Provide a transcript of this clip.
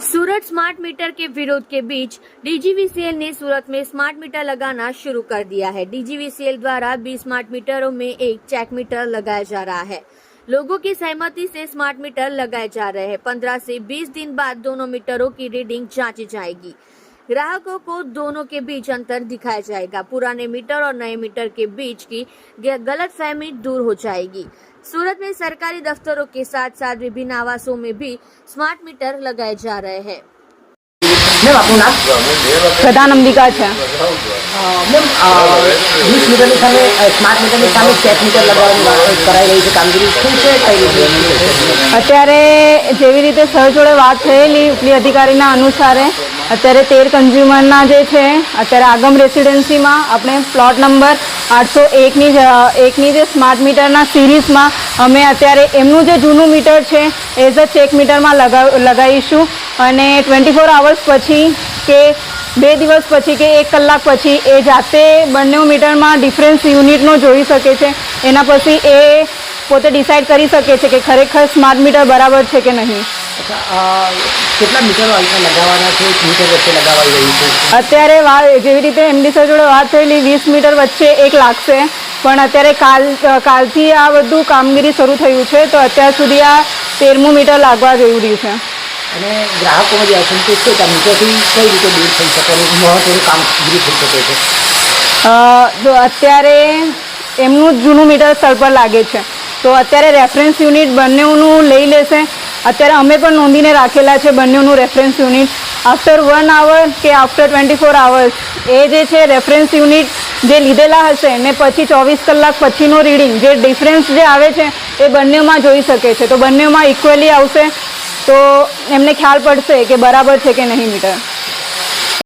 सूरत smart meter के विरोध के बीच डीजीवीसीएल ने सूरत में स्मार्ट मीटर लगाना शुरू कर दिया है। डीजीवीसीएल द्वारा 20 स्मार्ट मीटरों में एक चेक मीटर लगाया जा रहा है। लोगों की सहमति से स्मार्ट मीटर लगाए जा रहे हैं। 15 से 20 दिन बाद दोनों मीटरों की रीडिंग जांची जाएगी। ग्राहकों को दोनों के बीच अंतर दिखाया जाएगा। पुराने मीटर और नए मीटर के बीच की गलतफहमी दूर हो जाएगी। सूरत में सरकारी दफ्तरों के साथ साथ विभिन्न आवासों में भी स्मार्ट मीटर लगाए जा रहे हैं। મેમ આપનું નામ? પ્રધાન અંબિકા છે। મેમ 20 મીટરની સામે સ્માર્ટ મીટરની સામે ચેક મીટર લગાવવાની કરાઈ રહી છે કામગીરી શું છે કઈ રીતે? અત્યારે જેવી રીતે સર જોડે વાત થયેલી ઉપલી અધિકારીના અનુસારે અત્યારે 13 કન્ઝ્યુમરના જે છે અત્યારે આગમ રેસિડેન્સીમાં આપણે પ્લોટ નંબર 801ની જે સ્માર્ટ મીટરના સિરીઝમાં અમે અત્યારે એમનું જે જૂનું મીટર છે એઝ અ ચેક મીટરમાં લગાવીશું અને 24 અવર્સ પછી કે 2 દિવસ પછી કે 1 કલાક પછી એ જાતે બંને મીટરમાં ડિફરન્સ યુનિટનો જોઈ શકે છે। એના પછી એ પોતે ડિસાઇડ કરી શકે છે કે ખરેખર સ્માર્ટ મીટર બરાબર છે કે નહીં। કેટલા મીટરો અહીંયા લગાવવાના છે? મીટર વચ્ચે લગાવાઈ રહ્યું છે? અત્યારે જેવી રીતે એમડી સર જોડે વાત થયેલી 20 મીટર વચ્ચે 1 લાગશે પણ અત્યારે કાલથી આ બધું કામગીરી શરૂ થયું છે તો અત્યાર સુધી આ 13મું મીટર લાગવા જરૂરી છે। અને ગ્રાહકોમાં જે અસંતોષ છે ત્યાં મીટરથી કઈ રીતે દૂર થઈ શકે અને મહત્વનું કામગીરી થઈ શકે છે? જો અત્યારે એમનું જૂનું મીટર સ્થળ પર લાગે છે તો અત્યારે રેફરન્સ યુનિટ બંનેનું લઈ લેશે। અત્યારે અમે પણ નોંધીને રાખેલા છે બંનેનું રેફરન્સ યુનિટ। આફ્ટર 1 આવર કે આફ્ટર 24 આવર્સ એ જે છે રેફરન્સ યુનિટ જે લીધેલા હશે ને પછી 24 કલાક પછીનું રીડિંગ જે ડિફરન્સ જે આવે છે એ બંનેમાં જોઈ શકે છે। તો બંનેમાં ઇક્વલી આવશે તો એમને ખ્યાલ પડશે કે બરાબર છે કે નહીં મીટર।